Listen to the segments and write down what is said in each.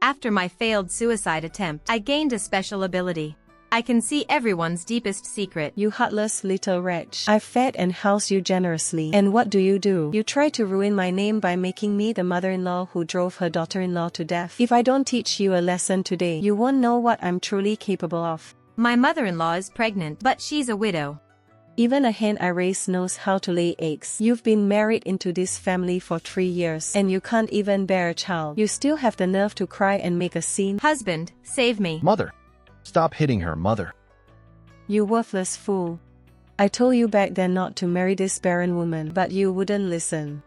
After my failed suicide attempt, I gained a special ability. I can see everyone's deepest secret. You heartless little wretch. I fed and housed you generously. And what do? You try to ruin my name by making me the mother-in-law who drove her daughter-in-law to death. If I don't teach you a lesson today, you won't know what I'm truly capable of. My mother-in-law is pregnant, but she's a widow. Even a hen I raised knows how to lay eggs. You've been married into this family for 3 years, and you can't even bear a child. You still have the nerve to cry and make a scene. Husband, save me. Mother! Stop hitting her, mother. You worthless fool. I told you back then not to marry this barren woman, but you wouldn't listen.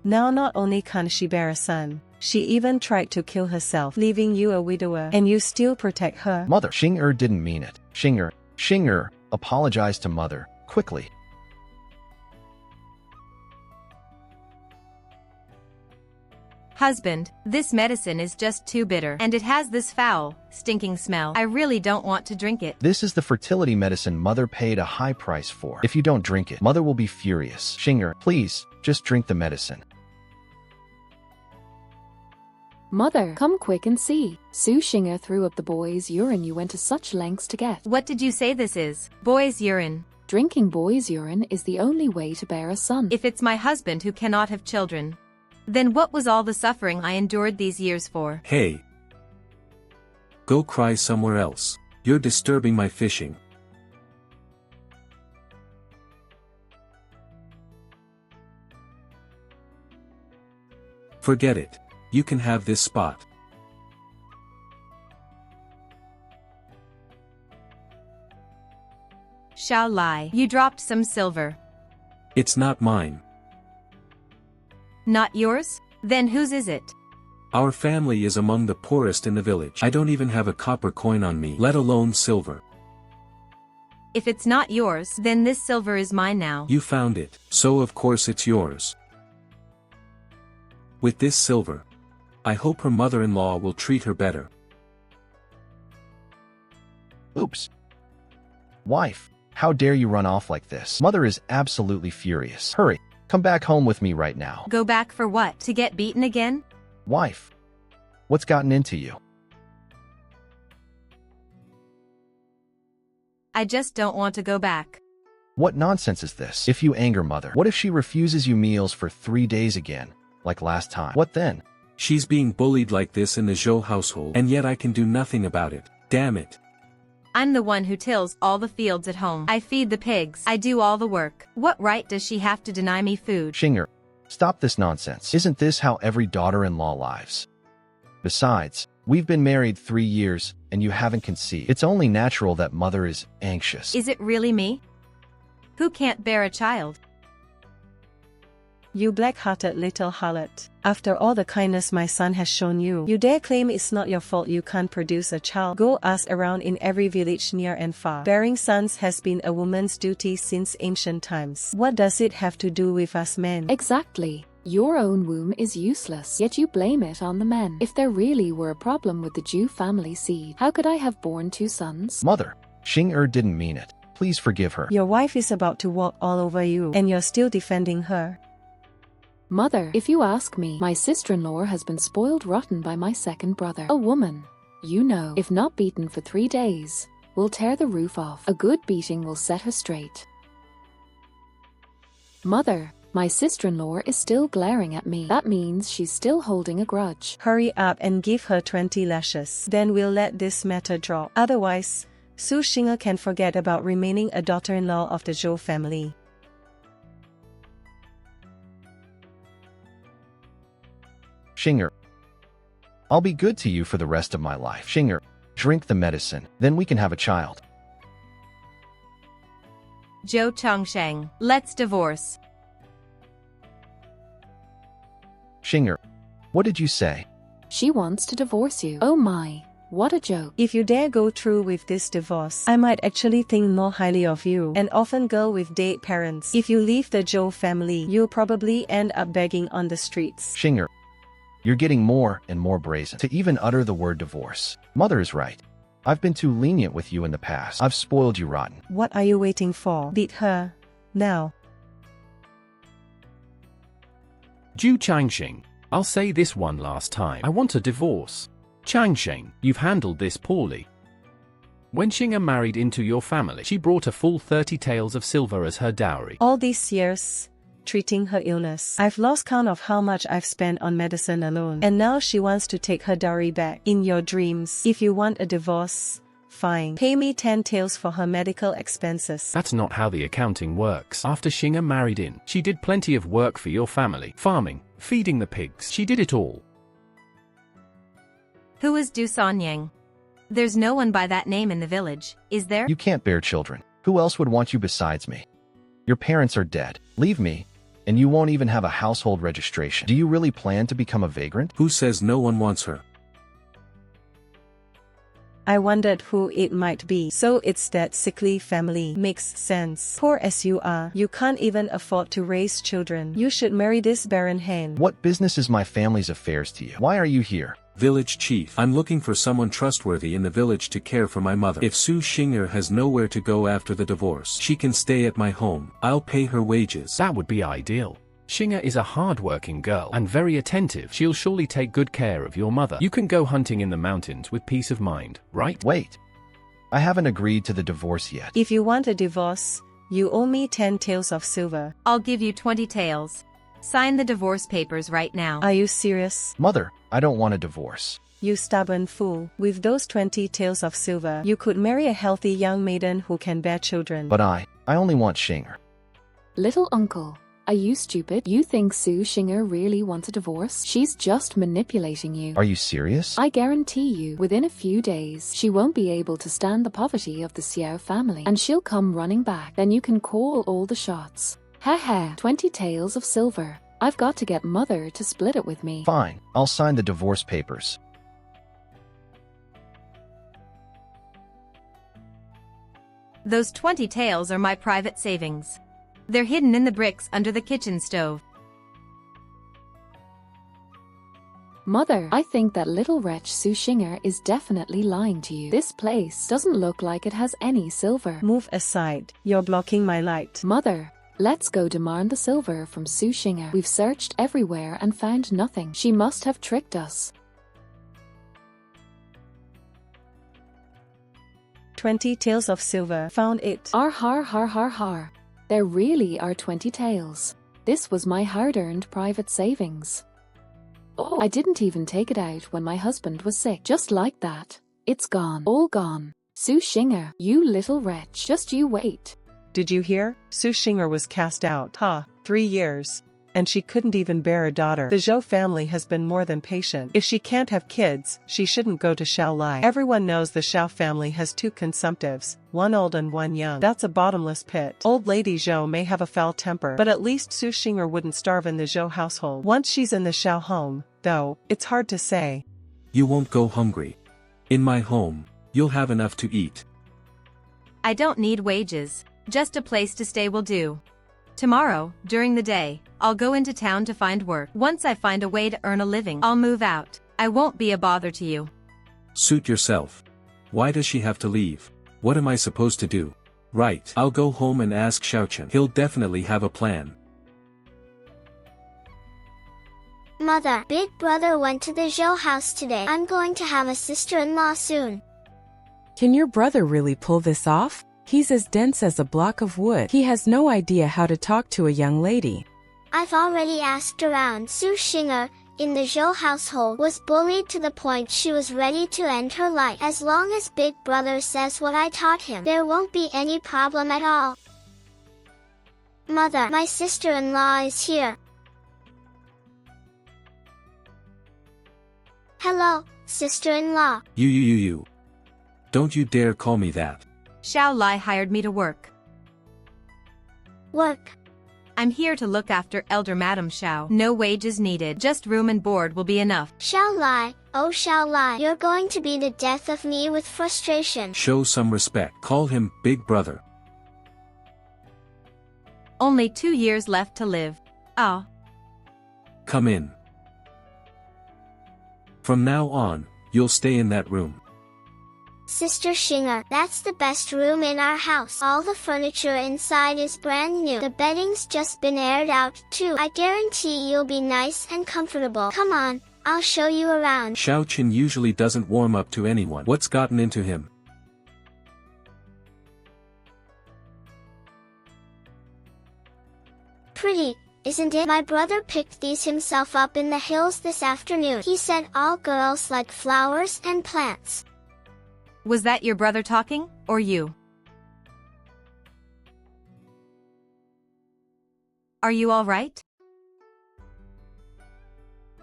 Now not only can't she bear a son, she even tried to kill herself, leaving you a widower, and you still protect her. Mother! Xing'er didn't mean it. Xing'er, apologize to mother, quickly. Husband, this medicine is just too bitter, and it has this foul, stinking smell. I really don't want to drink it. This is the fertility medicine mother paid a high price for. If you don't drink it, mother will be furious. Xing'er, please, just drink the medicine. Mother, come quick and see. Xing'er threw up the boy's urine you went to such lengths to get. What did you say this is? Boy's urine. Drinking boy's urine is the only way to bear a son. If it's my husband who cannot have children, then what was all the suffering I endured these years for? Hey! Go cry somewhere else. You're disturbing my fishing. Forget it. You can have this spot. Xiao Lie, you dropped some silver. It's not mine. Not yours? Then whose is it? Our family is among the poorest in the village. I don't even have a copper coin on me, let alone silver. If it's not yours, then this silver is mine now. You found it, so of course it's yours. With this silver, I hope her mother-in-law will treat her better. Oops. Wife, how dare you run off like this? Mother is absolutely furious. Hurry, come back home with me right now. Go back for what? To get beaten again? Wife, what's gotten into you? I just don't want to go back. What nonsense is this? If you anger mother, what if she refuses you meals for 3 days again, like last time? What then? She's being bullied like this in the Zhou household, and yet I can do nothing about it. Damn it. I'm the one who tills all the fields at home. I feed the pigs. I do all the work. What right does she have to deny me food? Xing'er, stop this nonsense. Isn't this how every daughter-in-law lives? Besides, we've been married 3 years, and you haven't conceived. It's only natural that mother is anxious. Is it really me? Who can't bear a child? You black-hearted little harlot. After all the kindness my son has shown you, you dare claim it's not your fault you can't produce a child. Go ask around in every village near and far. Bearing sons has been a woman's duty since ancient times. What does it have to do with us men? Exactly. Your own womb is useless, yet you blame it on the men. If there really were a problem with the Zhou family seed, how could I have borne 2 sons? Mother, Xing'er didn't mean it. Please forgive her. Your wife is about to walk all over you, and you're still defending her. Mother, if you ask me, my sister-in-law has been spoiled rotten by my second brother. A woman, you know, if not beaten for 3 days, will tear the roof off. A good beating will set her straight. Mother, my sister-in-law is still glaring at me. That means she's still holding a grudge. Hurry up and give her 20 lashes. Then we'll let this matter drop. Otherwise, Xing'er can forget about remaining a daughter-in-law of the Zhou family. Xing'er, I'll be good to you for the rest of my life. Xing'er, drink the medicine, then we can have a child. Zhou Chongsheng, let's divorce. Xing'er, what did you say? She wants to divorce you. Oh my, what a joke. If you dare go through with this divorce, I might actually think more highly of you. An orphan girl with dead parents. If you leave the Zhou family, you'll probably end up begging on the streets. Xing'er, you're getting more and more brazen to even utter the word divorce. Mother is right. I've been too lenient with you in the past. I've spoiled you rotten. What are you waiting for? Beat her. Now. Zhu Changxing, I'll say this one last time. I want a divorce. Changsheng, you've handled this poorly. When Xing'er married into your family, she brought a full 30 taels of silver as her dowry. All these years, treating her illness, I've lost count of how much I've spent on medicine alone. And now she wants to take her dowry back. In your dreams, if you want a divorce, fine. Pay me 10 taels for her medical expenses. That's not how the accounting works. After Xing'er married in, she did plenty of work for your family. Farming, feeding the pigs. She did it all. Who is Du Sanyang? There's no one by that name in the village, is there? You can't bear children. Who else would want you besides me? Your parents are dead. Leave me, and you won't even have a household registration. Do you really plan to become a vagrant? Who says no one wants her? I wondered who it might be. So it's that sickly family. Makes sense. Poor as you are, you can't even afford to raise children. You should marry this barren hen. What business is my family's affairs to you? Why are you here? Village chief. I'm looking for someone trustworthy in the village to care for my mother. If Su Xing'er has nowhere to go after the divorce, she can stay at my home. I'll pay her wages. That would be ideal. Xing'er is a hard-working girl and very attentive. She'll surely take good care of your mother. You can go hunting in the mountains with peace of mind, right? Wait. I haven't agreed to the divorce yet. If you want a divorce, you owe me 10 taels of silver. I'll give you 20 taels. Sign the divorce papers right now. Are you serious? Mother, I don't want a divorce. You stubborn fool. With those 20 taels of silver, you could marry a healthy young maiden who can bear children. But I only want Xing'er. Little uncle, are you stupid? You think Su Xing'er really wants a divorce? She's just manipulating you. Are you serious? I guarantee you, within a few days, she won't be able to stand the poverty of the Xiao family, and she'll come running back. Then you can call all the shots. Ha 20 taels of silver. I've got to get mother to split it with me. Fine, I'll sign the divorce papers. Those 20 taels are my private savings. They're hidden in the bricks under the kitchen stove. Mother, I think that little wretch Su Xing'er is definitely lying to you. This place doesn't look like it has any silver. Move aside. You're blocking my light. Mother, let's go demand the silver from Su Xing'er. We've searched everywhere and found nothing. She must have tricked us. 20 taels of silver. Found it. Har. There really are 20 taels. This was my hard-earned private savings. Oh, I didn't even take it out when my husband was sick. Just like that. It's gone. All gone. Su Xing'er, you little wretch. Just you wait. Did you hear? Su Xing'er was cast out. 3 years. And she couldn't even bear a daughter. The Zhou family has been more than patient. If she can't have kids, she shouldn't go to Xiao Lie. Everyone knows the Xiao family has 2 consumptives, one old and one young. That's a bottomless pit. Old lady Zhou may have a foul temper, but at least Su Xing'er wouldn't starve in the Zhou household. Once she's in the Xiao home, though, it's hard to say. You won't go hungry. In my home, you'll have enough to eat. I don't need wages. Just a place to stay will do. Tomorrow, during the day, I'll go into town to find work. Once I find a way to earn a living, I'll move out. I won't be a bother to you. Suit yourself. Why does she have to leave? What am I supposed to do? Right, I'll go home and ask Xiaochen. He'll definitely have a plan. Mother, big brother went to the Zhou house today. I'm going to have a sister-in-law soon. Can your brother really pull this off? He's as dense as a block of wood. He has no idea how to talk to a young lady. I've already asked around. Su Xing'er, in the Zhou household, was bullied to the point she was ready to end her life. As long as big brother says what I taught him, there won't be any problem at all. Mother, my sister-in-law is here. Hello, sister-in-law. You. Don't you dare call me that. Xiao Lie hired me to work. Work. I'm here to look after elder Madam Xiao. No wages needed. Just room and board will be enough. Xiao Lie, oh Xiao Lie, you're going to be the death of me with frustration. Show some respect. Call him Big Brother. Only 2 years left to live. Ah. Come in. From now on, you'll stay in that room. Sister Xing'er, that's the best room in our house. All the furniture inside is brand new. The bedding's just been aired out too. I guarantee you'll be nice and comfortable. Come on, I'll show you around. Xiao Qin usually doesn't warm up to anyone. What's gotten into him? Pretty, isn't it? My brother picked these himself up in the hills this afternoon. He said all girls like flowers and plants. Was that your brother talking, or you? Are you all right?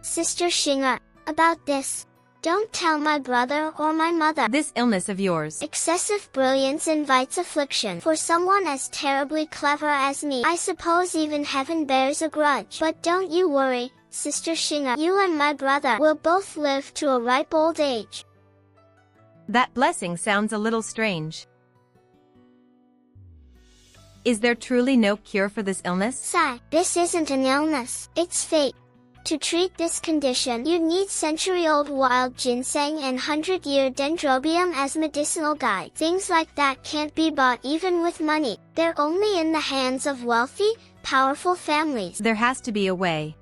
Sister Xing'er, about this. Don't tell my brother or my mother. This illness of yours. Excessive brilliance invites affliction. For someone as terribly clever as me, I suppose even heaven bears a grudge. But don't you worry, Sister Xing'er. You and my brother will both live to a ripe old age. That blessing sounds a little strange. Is there truly no cure for this illness? Sigh, this isn't an illness, it's fate. To treat this condition, you need century-old wild ginseng and 100-year dendrobium as medicinal guide. Things like that can't be bought even with money. They're only in the hands of wealthy, powerful families. There has to be a way.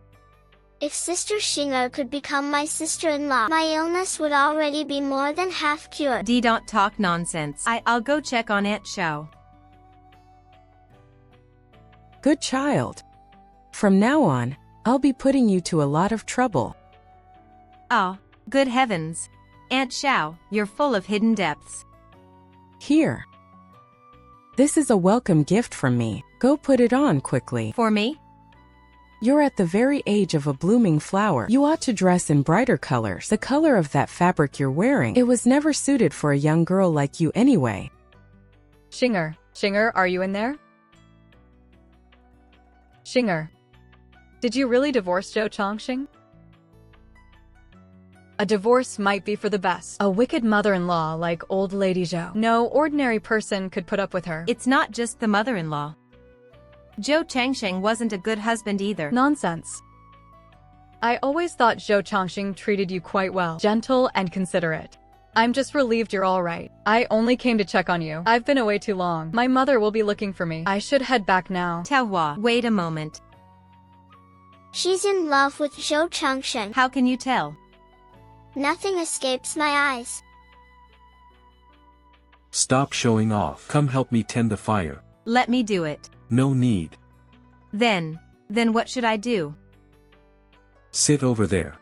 If Sister Xing'er could become my sister-in-law, my illness would already be more than half cured. Don't talk nonsense. I'll go check on Aunt Xiao. Good child. From now on, I'll be putting you to a lot of trouble. Oh, good heavens. Aunt Xiao, you're full of hidden depths. Here. This is a welcome gift from me. Go put it on quickly. For me? You're at the very age of a blooming flower. You ought to dress in brighter colors. The color of that fabric you're wearing, it was never suited for a young girl like you anyway. Xing'er, are you in there? Xing'er. Did you really divorce Zhou Chongqing? A divorce might be for the best. A wicked mother-in-law like old Lady Zhou. No ordinary person could put up with her. It's not just the mother-in-law. Zhou Changsheng wasn't a good husband either. Nonsense. I always thought Zhou Chongqing treated you quite well. Gentle and considerate. I'm just relieved you're all right. I only came to check on you. I've been away too long. My mother will be looking for me. I should head back now. Taohua, wait a moment. She's in love with Zhou Changsheng. How can you tell? Nothing escapes my eyes. Stop showing off. Come help me tend the fire. Let me do it. No need. Then what should I do? Sit over there.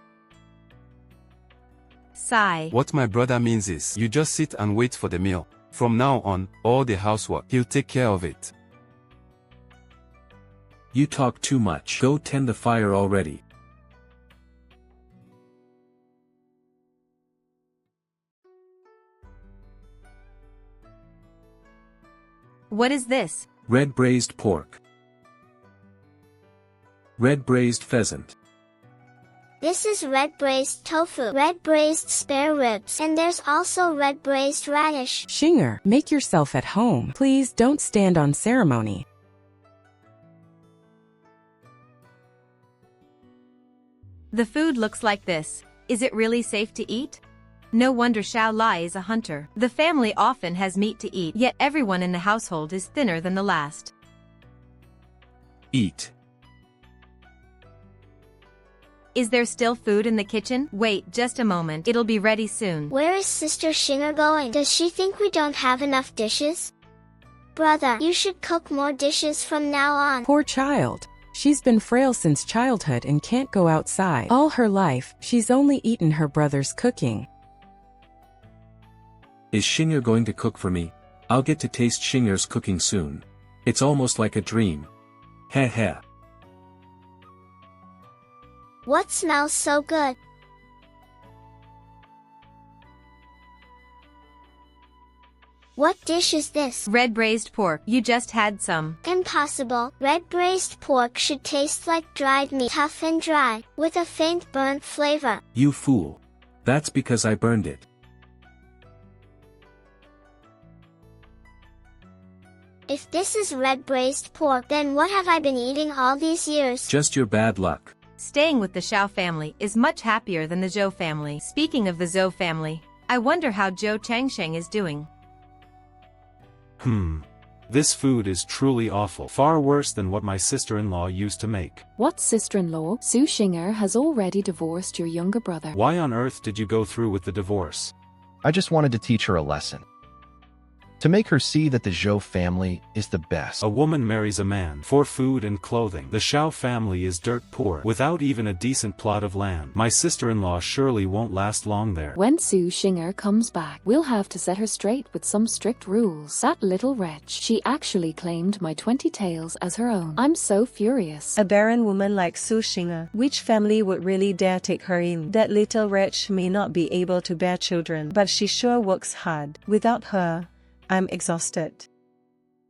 Sigh. What my brother means is, you just sit and wait for the meal. From now on, all the housework, he'll take care of it. You talk too much. Go tend the fire already. What is this? Red braised pork. Red braised pheasant. This is red braised tofu, red braised spare ribs, and there's also red braised radish. Xing'er, make yourself at home. Please don't stand on ceremony. The food looks like this. Is it really safe to eat? No wonder Xiao Lie is a hunter. The family often has meat to eat, yet everyone in the household is thinner than the last. Eat. Is there still food in the kitchen? Wait just a moment, it'll be ready soon. Where is Sister Xing'er going? Does she think we don't have enough dishes? Brother, you should cook more dishes from now on. Poor child. She's been frail since childhood and can't go outside. All her life, she's only eaten her brother's cooking. Is Xing'er going to cook for me? I'll get to taste Xing'er's cooking soon. It's almost like a dream. Heh heh. What smells so good? What dish is this? Red braised pork. You just had some. Impossible. Red braised pork should taste like dried meat, tough and dry, with a faint burnt flavor. You fool. That's because I burned it. If this is red braised pork, then what have I been eating all these years? Just your bad luck. Staying with the Xiao family is much happier than the Zhou family. Speaking of the Zhou family, I wonder how Zhou Changsheng is doing. This food is truly awful, far worse than what my sister-in-law used to make. What sister-in-law? Su Xing'er has already divorced your younger brother. Why on earth did you go through with the divorce? I just wanted to teach her a lesson. To make her see that the Zhou family is the best. A woman marries a man for food and clothing. The Xiao family is dirt poor, without even a decent plot of land. My sister-in-law surely won't last long there. When Su Xing'er comes back, we'll have to set her straight with some strict rules. That little wretch, she actually claimed my 20 taels as her own. I'm so furious. A barren woman like Su Xing'er, which family would really dare take her in? That little wretch may not be able to bear children, but she sure works hard. Without her, I'm exhausted.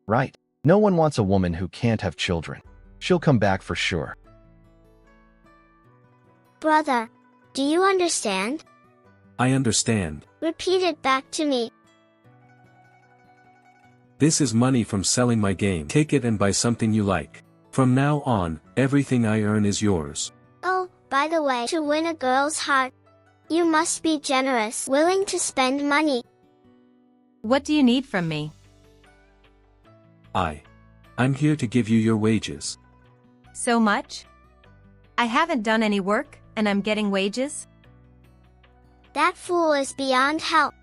Right. No one wants a woman who can't have children. She'll come back for sure. Brother, do you understand? I understand. Repeat it back to me. This is money from selling my game. Take it and buy something you like. From now on, everything I earn is yours. Oh, by the way, to win a girl's heart, you must be generous, willing to spend money. What do you need from me? I'm here to give you your wages. So much? I haven't done any work, and I'm getting wages? That fool is beyond help.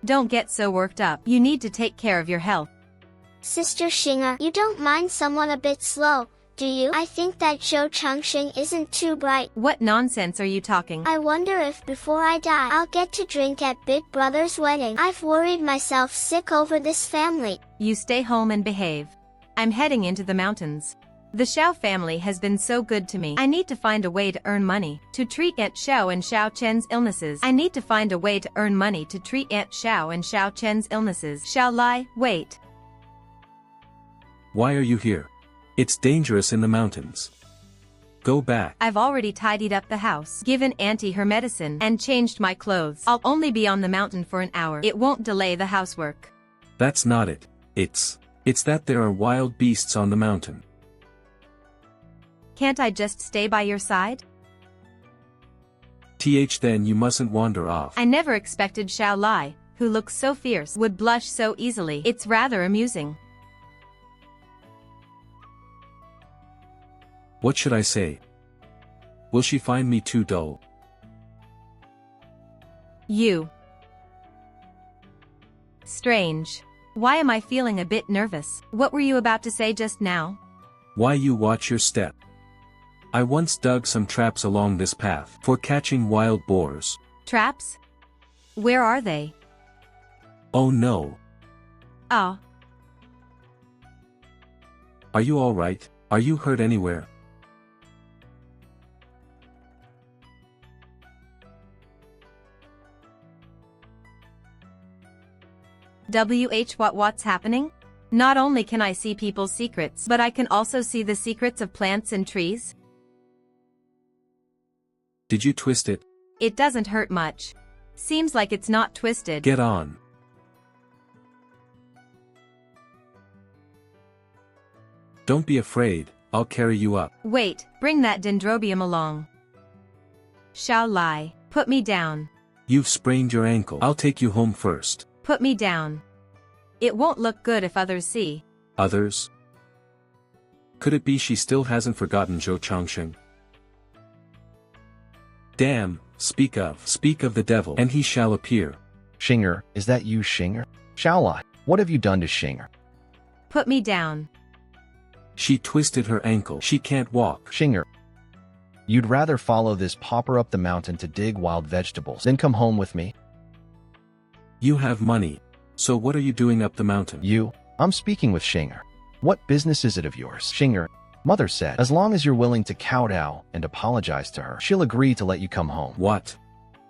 Don't get so worked up. You need to take care of your health. Sister Xing'er, you don't mind someone a bit slow, do you? I think that Zhou Changxing isn't too bright. What nonsense are you talking? I wonder if before I die I'll get to drink at Big Brother's wedding. I've worried myself sick over this family. You stay home and behave. I'm heading into the mountains. The Xiao family has been so good to me. I need to find a way to earn money to treat Aunt Xiao and Xiao Chen's illnesses. I need to find a way to earn money to treat Aunt Xiao and Xiao Chen's illnesses. Xiao Lie, wait. Why are you here? It's dangerous in the mountains. Go back. I've already tidied up the house, given Auntie her medicine, and changed my clothes. I'll only be on the mountain for an hour. It won't delay the housework. That's not it. It's that there are wild beasts on the mountain. Can't I just stay by your side? Then you mustn't wander off. I never expected Xiao Lie, who looks so fierce, would blush so easily. It's rather amusing. What should I say? Will she find me too dull? You. Strange. Why am I feeling a bit nervous? What were you about to say just now? Why you watch your step. I once dug some traps along this path for catching wild boars. Traps? Where are they? Oh no. Oh. Are you all right? Are you hurt anywhere? What's happening? Not only can I see people's secrets, but I can also see the secrets of plants and trees. Did you twist it? It doesn't hurt much. Seems like it's not twisted. Get on. Don't be afraid, I'll carry you up. Wait, bring that dendrobium along. Xiao Lie, put me down. You've sprained your ankle. I'll take you home first. Put me down. It won't look good if others see. Others? Could it be she still hasn't forgotten Zhou Changxing? Damn, speak of the devil, and he shall appear. Xing'er, is that you, Xing'er? Xiao Lie, what have you done to Xing'er? Put me down. She twisted her ankle. She can't walk. Xing'er, you'd rather follow this pauper up the mountain to dig wild vegetables than come home with me? You have money. So what are you doing up the mountain? I'm speaking with Xing'er. What business is it of yours? Xing'er, Mother said, as long as you're willing to kowtow and apologize to her, she'll agree to let you come home. What?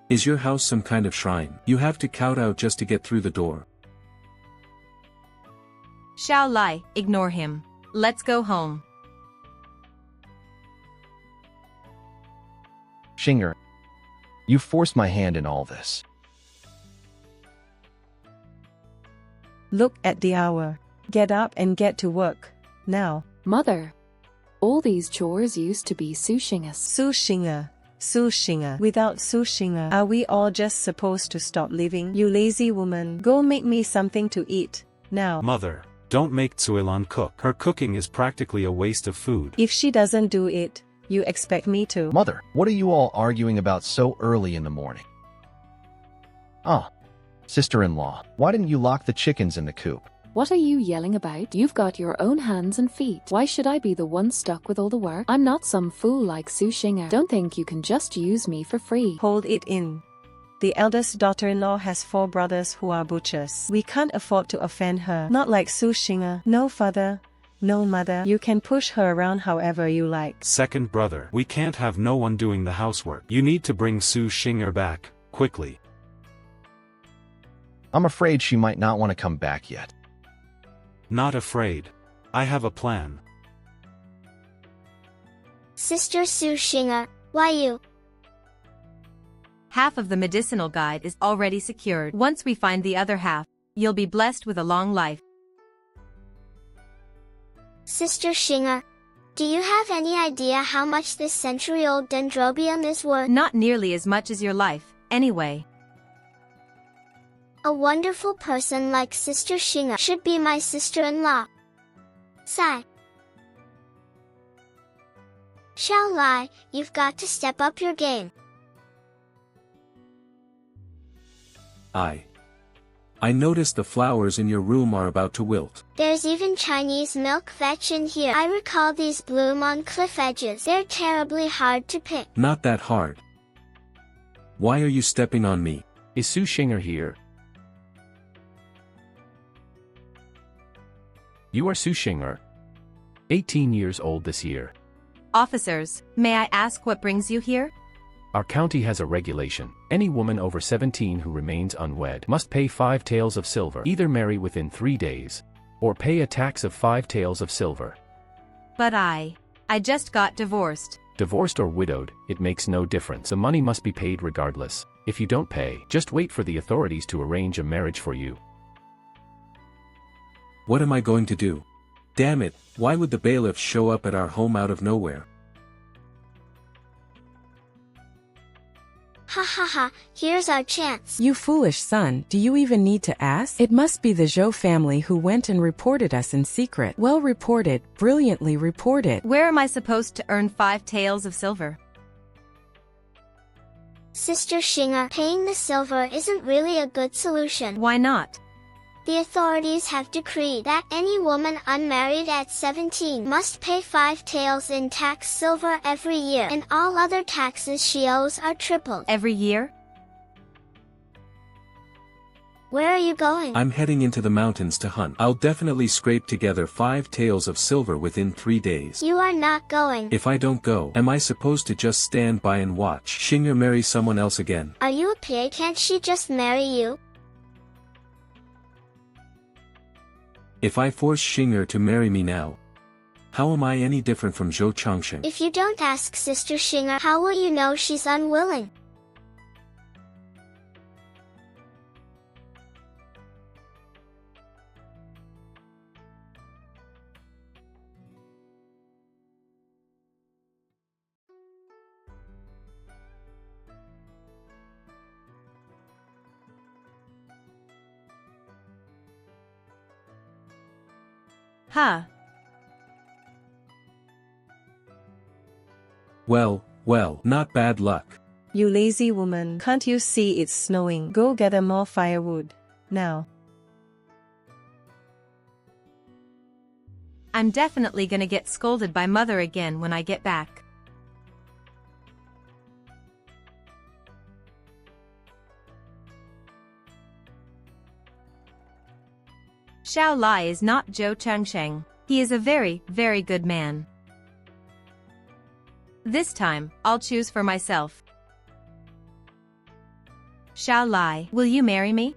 Is your house some kind of shrine? You have to kowtow just to get through the door. Xiao Lie, ignore him. Let's go home. Xing'er, you forced my hand in all this. Look at the hour. Get up and get to work. Now. Mother. All these chores used to be Su Xing'er's. Su Xing'er. Without Su Xing'er, are we all just supposed to stop living? You lazy woman. Go make me something to eat. Now. Mother. Don't make Zuilan cook. Her cooking is practically a waste of food. If she doesn't do it, you expect me to. Mother, what are you all arguing about so early in the morning? Ah, sister-in-law, why didn't you lock the chickens in the coop? What are you yelling about? You've got your own hands and feet. Why should I be the one stuck with all the work? I'm not some fool like Su Xing'er. Don't think you can just use me for free. Hold it in. The eldest daughter-in-law has 4 brothers who are butchers. We can't afford to offend her. Not like Su Xing'er. No father, no mother. You can push her around however you like. Second brother, we can't have no one doing the housework. You need to bring Su Xing'er back, quickly. I'm afraid she might not want to come back yet. Not afraid. I have a plan. Sister Su Xing'er, why you? Half of the medicinal guide is already secured. Once we find the other half, you'll be blessed with a long life. Sister Xing'er, do you have any idea how much this century-old dendrobium is worth? Not nearly as much as your life, anyway. A wonderful person like Sister Xing'er should be my sister-in-law. Sigh. Xiao Lie, you've got to step up your game. I noticed the flowers in your room are about to wilt. There's even Chinese milk vetch in here. I recall these bloom on cliff edges. They're terribly hard to pick. Not that hard. Why are you stepping on me? Is Su Xing'er here? You are Su Xing'er. 18 years old this year. Officers, may I ask what brings you here? Our county has a regulation. Any woman over 17 who remains unwed must pay 5 taels of silver, either marry within 3 days, or pay a tax of 5 taels of silver. But I just got divorced. Divorced or widowed, it makes no difference. The money must be paid regardless. If you don't pay, just wait for the authorities to arrange a marriage for you. What am I going to do? Damn it, why would the bailiffs show up at our home out of nowhere? Ha ha ha, here's our chance. You foolish son, do you even need to ask? It must be the Zhou family who went and reported us in secret. Well reported, brilliantly reported. Where am I supposed to earn 5 taels of silver? Sister Xing'er, paying the silver isn't really a good solution. Why not? The authorities have decreed that any woman unmarried at 17 must pay 5 taels in tax silver every year, and all other taxes she owes are tripled. Every year? Where are you going? I'm heading into the mountains to hunt. I'll definitely scrape together 5 taels of silver within 3 days. You are not going. If I don't go, am I supposed to just stand by and watch Xing'er marry someone else again? Are you a pig? Can't she just marry you? If I force Xing'er to marry me now, how am I any different from Zhou Changsheng? If you don't ask Sister Xing'er, how will you know she's unwilling? Huh. Well, not bad luck. You lazy woman, can't you see it's snowing? Go gather more firewood. Now. I'm definitely gonna get scolded by mother again when I get back. Xiao Lie is not Zhou Changsheng. He is a very, very good man. This time, I'll choose for myself. Xiao Lie, will you marry me?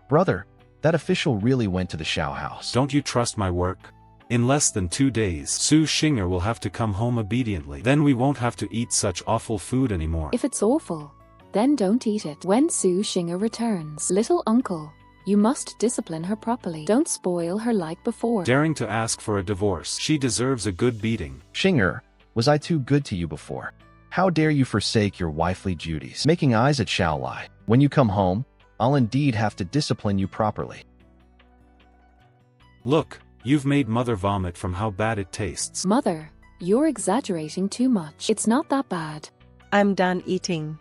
Brother, that official really went to the Xiao house. Don't you trust my work? In less than 2 days, Su Xing'er will have to come home obediently. Then we won't have to eat such awful food anymore. If it's awful, then don't eat it. When Su Xing'er returns, little uncle, you must discipline her properly. Don't spoil her like before. Daring to ask for a divorce, she deserves a good beating. Xing'er, was I too good to you before? How dare you forsake your wifely duties? Making eyes at Xiao Lie. When you come home, I'll indeed have to discipline you properly. Look, you've made mother vomit from how bad it tastes. Mother, you're exaggerating too much. It's not that bad. I'm done eating.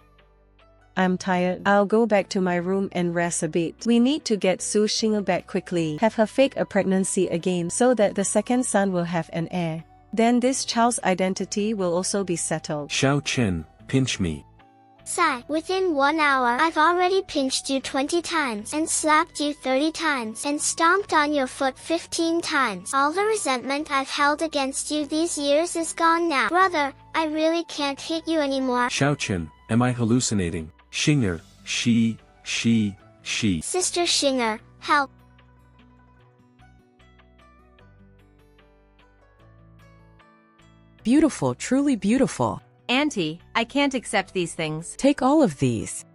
I'm tired. I'll go back to my room and rest a bit. We need to get Xing'er back quickly. Have her fake a pregnancy again so that the second son will have an heir. Then this child's identity will also be settled. Xiao Chen, pinch me. Sai, within 1 hour I've already pinched you 20 times and slapped you 30 times and stomped on your foot 15 times. All the resentment I've held against you these years is gone now. Brother, I really can't hit you anymore. Xiao Chen, am I hallucinating? Xing'er, she. Sister Xing'er, help. Beautiful, truly beautiful. Auntie, I can't accept these things. Take all of these.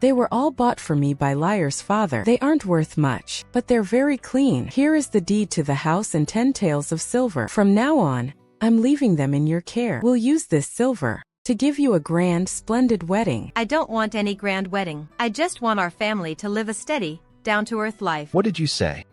They were all bought for me by Liar's father. They aren't worth much, but they're very clean. Here is the deed to the house and 10 taels of silver. From now on, I'm leaving them in your care. We'll use this silver to give you a grand, splendid wedding. I don't want any grand wedding. I just want our family to live a steady, down-to-earth life. What did you say?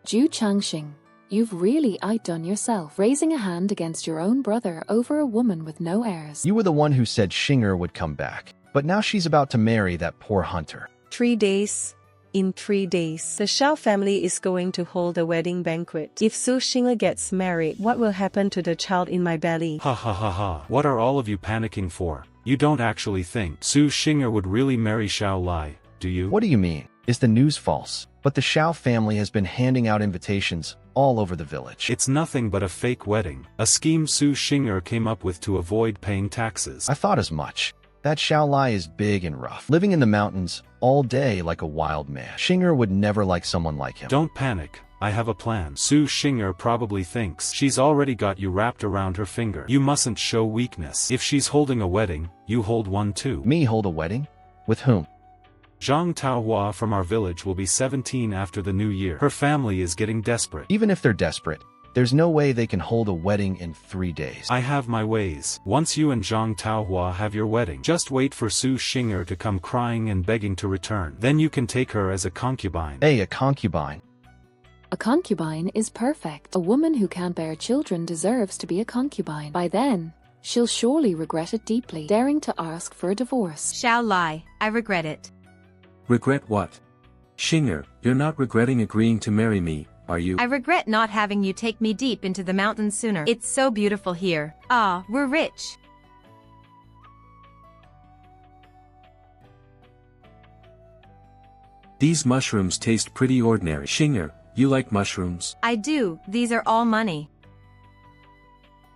Zhu Changxing, you've really outdone yourself, raising a hand against your own brother over a woman with no heirs. You were the one who said Xing'er would come back, but now she's about to marry that poor hunter. 3 days. In 3 days, the Zhao family is going to hold a wedding banquet. If Xing'er gets married, what will happen to the child in my belly? Ha ha ha ha. What are all of you panicking for? You don't actually think Xing'er would really marry Xiao Lie, do you? What do you mean? Is the news false? But the Zhao family has been handing out invitations all over the village. It's nothing but a fake wedding, a scheme Xing'er came up with to avoid paying taxes. I thought as much. That Xiao Lie is big and rough, living in the mountains all day like a wild man. Xing'er would never like someone like him. Don't panic. I have a plan. Xing'er probably thinks she's already got you wrapped around her finger. You mustn't show weakness. If she's holding a wedding, you hold one too. Me hold a wedding? With whom? Zhang Taohua from our village will be 17 after the new year. Her family is getting desperate. Even if they're desperate, there's no way they can hold a wedding in 3 days. I have my ways. Once you and Zhang Taohua have your wedding, just wait for Xing'er to come crying and begging to return. Then you can take her as a concubine. Hey, a concubine. A concubine is perfect. A woman who can't bear children deserves to be a concubine. By then, she'll surely regret it deeply, daring to ask for a divorce. Xiao Lie, I regret it. Regret what? Xing'er, you're not regretting agreeing to marry me, are you? I regret not having you take me deep into the mountains sooner. It's so beautiful here. Ah, we're rich. These mushrooms taste pretty ordinary. Xing'er, you like mushrooms? I do, these are all money.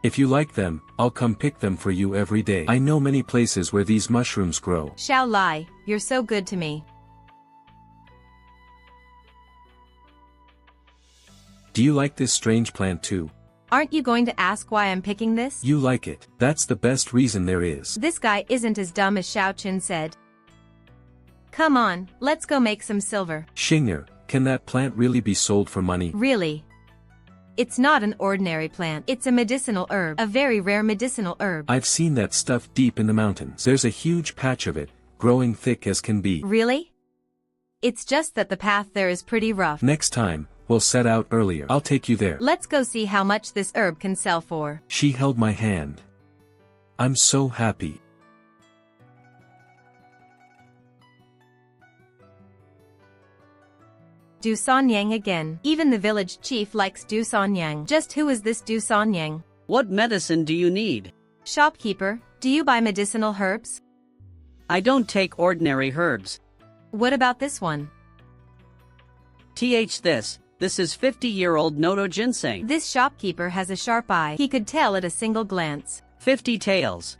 If you like them, I'll come pick them for you every day. I know many places where these mushrooms grow. Xiao Lie, you're so good to me. Do you like this strange plant too? Aren't you going to ask why I'm picking this? You like it. That's the best reason there is. This guy isn't as dumb as Xiao Chen said. Come on, let's go make some silver. Xing'er, can that plant really be sold for money? Really? It's not an ordinary plant. It's a medicinal herb, a very rare medicinal herb. I've seen that stuff deep in the mountains. There's a huge patch of it, growing thick as can be. Really? It's just that the path there is pretty rough. Next time, we'll set out earlier. I'll take you there. Let's go see how much this herb can sell for. She held my hand. I'm so happy. Du Sanyang again. Even the village chief likes Du Sanyang. Just who is this Du Sanyang? What medicine do you need? Shopkeeper, do you buy medicinal herbs? I don't take ordinary herbs. What about this one? This is 50-year-old Noto ginseng. This shopkeeper has a sharp eye. He could tell at a single glance. 50 taels.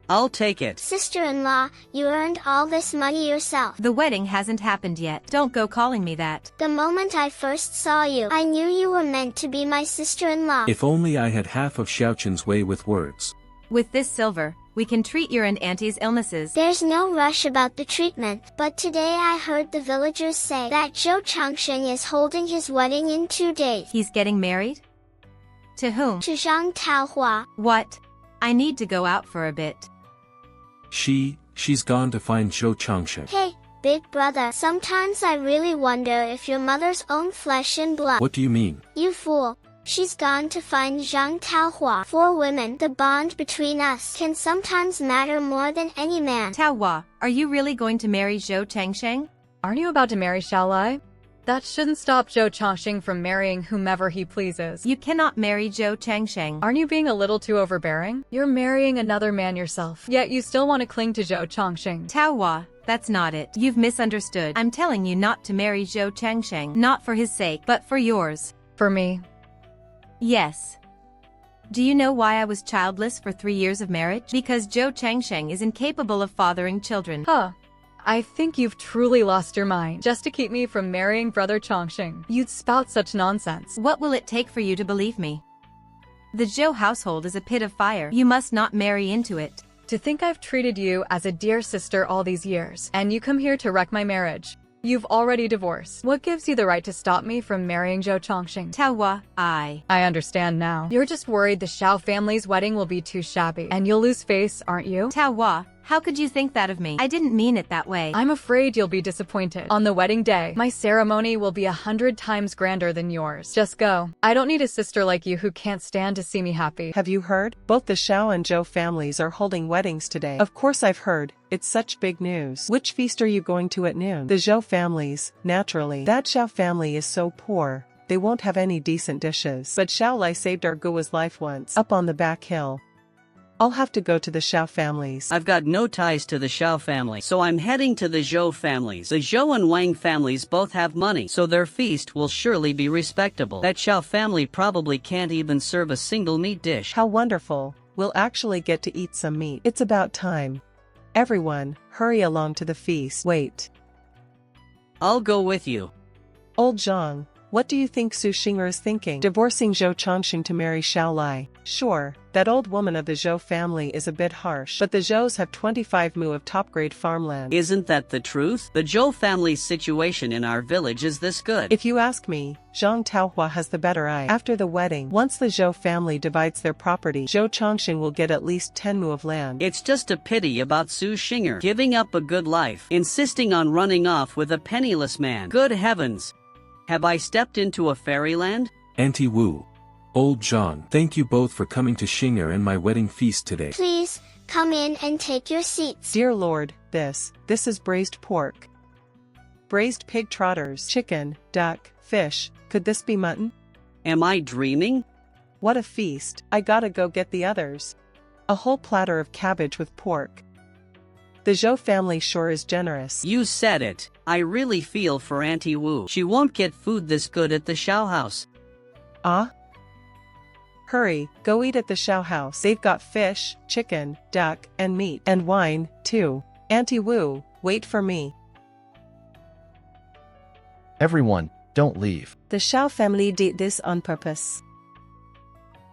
I'll take it. Sister-in-law, you earned all this money yourself. The wedding hasn't happened yet. Don't go calling me that. The moment I first saw you, I knew you were meant to be my sister-in-law. If only I had half of Xiaochen's way with words. With this silver, we can treat your and auntie's illnesses. There's no rush about the treatment, but today I heard the villagers say that Zhou Changxing is holding his wedding in 2 days. He's getting married? To whom? To Zhang Taohua. What? I need to go out for a bit. She's gone to find Zhou Changsheng. Hey, big brother, sometimes I really wonder if your mother's own flesh and blood. What do you mean? You fool. She's gone to find Zhang Taohua. For women, the bond between us can sometimes matter more than any man. Taohua, are you really going to marry Zhou Changsheng? Aren't you about to marry Xiao Lie? That shouldn't stop Zhou Changsheng from marrying whomever he pleases. You cannot marry Zhou Changsheng. Aren't you being a little too overbearing? You're marrying another man yourself, yet you still want to cling to Zhou Changsheng. Taohua, that's not it. You've misunderstood. I'm telling you not to marry Zhou Changsheng, not for his sake, but for yours. For me? Yes. Do you know why I was childless for 3 years of marriage? Because Zhou Changsheng is incapable of fathering children. Huh. I think you've truly lost your mind. Just to keep me from marrying brother Changsheng, you'd spout such nonsense. What will it take for you to believe me? The Zhou household is a pit of fire. You must not marry into it. To think I've treated you as a dear sister all these years, and you come here to wreck my marriage. You've already divorced. What gives you the right to stop me from marrying Zhou Changsheng? Taohua, I understand now. You're just worried the Xiao family's wedding will be too shabby, and you'll lose face, aren't you? Taohua, how could you think that of me? I didn't mean it that way. I'm afraid you'll be disappointed. On the wedding day, my ceremony will be 100 times grander than yours. Just go. I don't need a sister like you who can't stand to see me happy. Have you heard? Both the Xiao and Zhou families are holding weddings today. Of course I've heard. It's such big news. Which feast are you going to at noon? The Zhou families, naturally. That Xiao family is so poor. They won't have any decent dishes. But Xiao Lie saved our Gua's life once, up on the back hill. I'll have to go to the Xiao families. I've got no ties to the Xiao family, so I'm heading to the Zhou families. The Zhou and Wang families both have money, so their feast will surely be respectable. That Xiao family probably can't even serve a single meat dish. How wonderful. We'll actually get to eat some meat. It's about time. Everyone, hurry along to the feast. Wait. I'll go with you. Old Zhang, what do you think Xing'er is thinking? Divorcing Zhou Changsheng to marry Xiao Lie. Sure, that old woman of the Zhou family is a bit harsh, but the Zhous have 25 mu of top-grade farmland. Isn't that the truth? The Zhou family's situation in our village is this good. If you ask me, Zhang Taohua has the better eye. After the wedding, once the Zhou family divides their property, Zhou Changsheng will get at least 10 mu of land. It's just a pity about Xing'er giving up a good life, insisting on running off with a penniless man. Good heavens! Have I stepped into a fairyland? Auntie Wu. Old John, thank you both for coming to Xing'er and my wedding feast today. Please, come in and take your seats. Dear Lord, this is braised pork. Braised pig trotters, chicken, duck, fish. Could this be mutton? Am I dreaming? What a feast. I gotta go get the others. A whole platter of cabbage with pork. The Zhou family sure is generous. You said it. I really feel for Auntie Wu. She won't get food this good at the Xiao house. Ah? Hurry, go eat at the Xiao house. They've got fish, chicken, duck, and meat. And wine, too. Auntie Wu, wait for me. Everyone, don't leave. The Xiao family did this on purpose.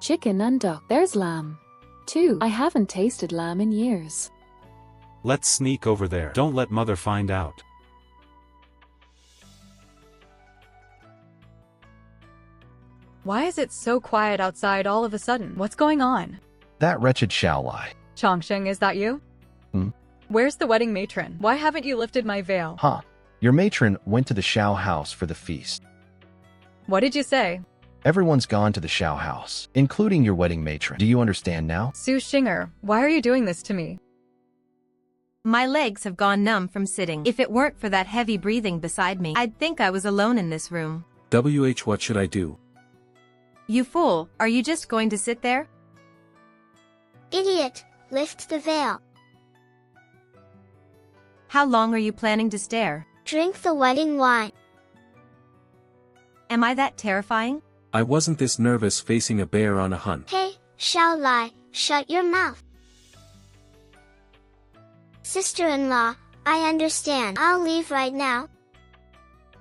Chicken and duck. There's lamb. Too. I haven't tasted lamb in years. Let's sneak over there. Don't let mother find out. Why is it so quiet outside all of a sudden? What's going on? That wretched Xiao Lie. Changsheng, is that you? Where's the wedding matron? Why haven't you lifted my veil? Huh. Your matron went to the Xiao house for the feast. What did you say? Everyone's gone to the Xiao house, including your wedding matron. Do you understand now? Xing'er, why are you doing this to me? My legs have gone numb from sitting. If it weren't for that heavy breathing beside me, I'd think I was alone in this room. What should I do? You fool, are you just going to sit there? Idiot, lift the veil. How long are you planning to stare? Drink the wedding wine. Am I that terrifying? I wasn't this nervous facing a bear on a hunt. Hey, Xiao Lie, shut your mouth. Sister-in-law, I understand. I'll leave right now.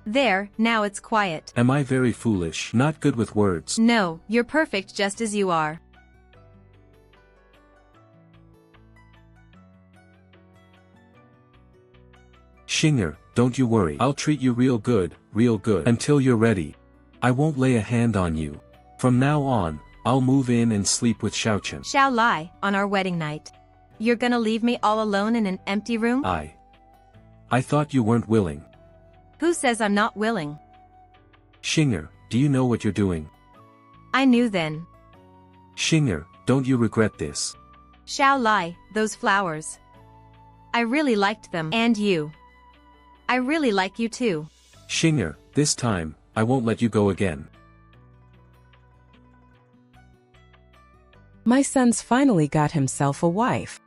There, now it's quiet. Am I very foolish? Not good with words. No, you're perfect just as you are. Xing'er, don't you worry. I'll treat you real good, until you're ready. I won't lay a hand on you. From now on, I'll move in and sleep with Xiaochen. Xiao Lie, on our wedding night. You're gonna leave me all alone in an empty room? I thought you weren't willing. Who says I'm not willing? Xing'er, do you know what you're doing? I knew then. Xing'er, don't you regret this? Xiao Lie, those flowers. I really liked them. And you. I really like you too. Xing'er, this time, I won't let you go again. My son's finally got himself a wife.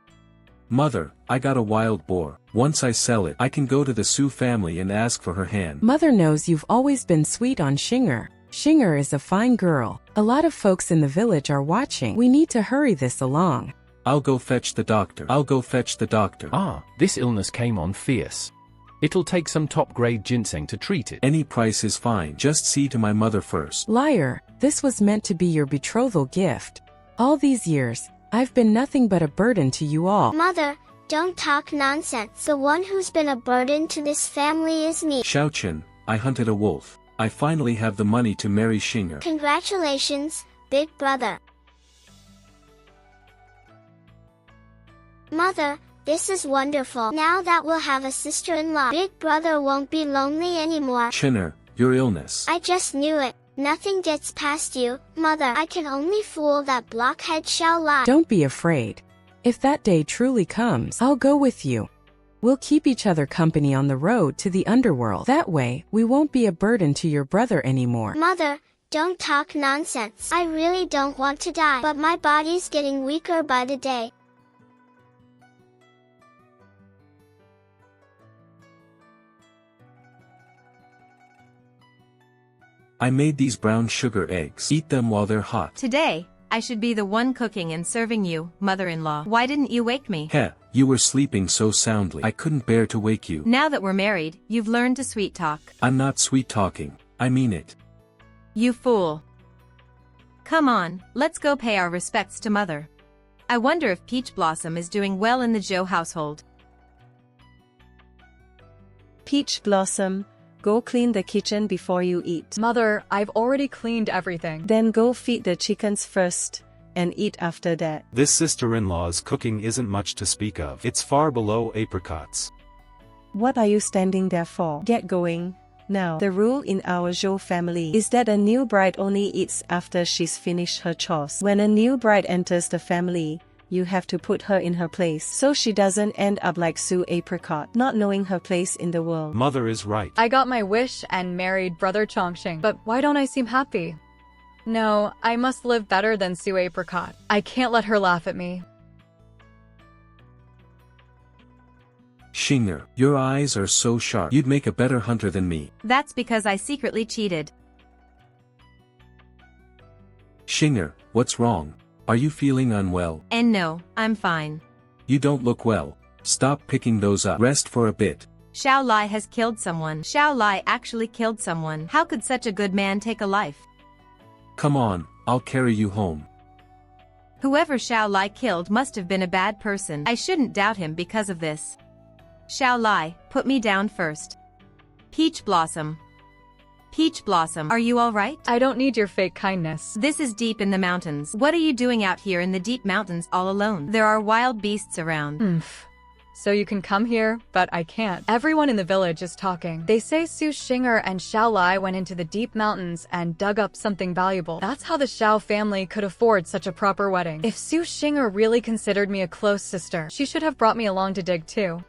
Mother, I got a wild boar. Once I sell it, I can go to the Su family and ask for her hand. Mother knows you've always been sweet on Xing'er. Xing'er is a fine girl. A lot of folks in the village are watching. We need to hurry this along. I'll go fetch the doctor. Ah, this illness came on fierce. It'll take some top-grade ginseng to treat it. Any price is fine. Just see to my mother first. Liar, this was meant to be your betrothal gift. All these years, I've been nothing but a burden to you all. Mother, don't talk nonsense. The one who's been a burden to this family is me. Xiaochen, I hunted a wolf. I finally have the money to marry Xing'er. Congratulations, big brother. Mother, this is wonderful. Now that we'll have a sister-in-law, big brother won't be lonely anymore. Xing'er, your illness. I just knew it. Nothing gets past you, Mother. I can only fool that blockhead Xiao Lie. Don't be afraid. If that day truly comes, I'll go with you. We'll keep each other company on the road to the underworld. That way, we won't be a burden to your brother anymore. Mother, don't talk nonsense. I really don't want to die, but my body's getting weaker by the day. I made these brown sugar eggs. Eat them while they're hot. Today, I should be the one cooking and serving you, mother-in-law. Why didn't you wake me? Heh, you were sleeping so soundly. I couldn't bear to wake you. Now that we're married, you've learned to sweet talk. I'm not sweet talking. I mean it. You fool. Come on, let's go pay our respects to mother. I wonder if Peach Blossom is doing well in the Zhou household. Peach Blossom, go clean the kitchen before you eat. Mother, I've already cleaned everything. Then go feed the chickens first, and eat after that. This sister-in-law's cooking isn't much to speak of. It's far below apricots. What are you standing there for? Get going. Now, the rule in our Zhou family is that a new bride only eats after she's finished her chores. When a new bride enters the family, you have to put her in her place so she doesn't end up like Su Apricot, not knowing her place in the world. Mother is right. I got my wish and married Brother Chongqing, but why don't I seem happy? No, I must live better than Su Apricot. I can't let her laugh at me. Xing'er, your eyes are so sharp. You'd make a better hunter than me. That's because I secretly cheated. Xing'er, what's wrong? Are you feeling unwell? And no, I'm fine. You don't look well. Stop picking those up. Rest for a bit. Xiao Lie has killed someone. Xiao Lie actually killed someone. How could such a good man take a life? Come on, I'll carry you home. Whoever Xiao Lie killed must have been a bad person. I shouldn't doubt him because of this. Xiao Lie, put me down first. Peach Blossom. Peach Blossom, are you alright? I don't need your fake kindness. This is deep in the mountains. What are you doing out here in the deep mountains all alone? There are wild beasts around. So you can come here, but I can't. Everyone in the village is talking. They say Su Xing'er and Xiao Lie went into the deep mountains and dug up something valuable. That's how the Zhao family could afford such a proper wedding. If Su Xing'er really considered me a close sister, she should have brought me along to dig too.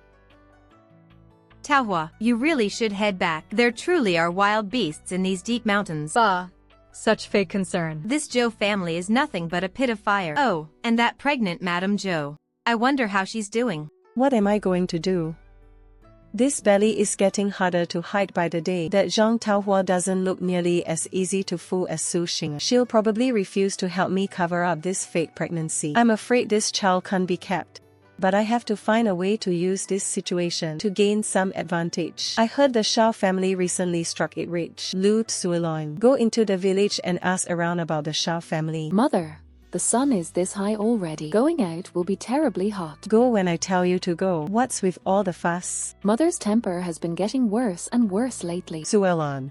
Taohua, you really should head back. There truly are wild beasts in these deep mountains. Bah. Such fake concern. This Zhou family is nothing but a pit of fire. Oh, and that pregnant Madame Zhou. I wonder how she's doing. What am I going to do? This belly is getting harder to hide by the day. That Zhang Taohua doesn't look nearly as easy to fool as Su Xing'er. She'll probably refuse to help me cover up this fake pregnancy. I'm afraid this child can't be kept. But I have to find a way to use this situation to gain some advantage. I heard the Zhao family recently struck it rich. Lu Suilon, go into the village and ask around about the Zhao family. Mother, the sun is this high already. Going out will be terribly hot. Go when I tell you to go. What's with all the fuss? Mother's temper has been getting worse and worse lately. Suilon.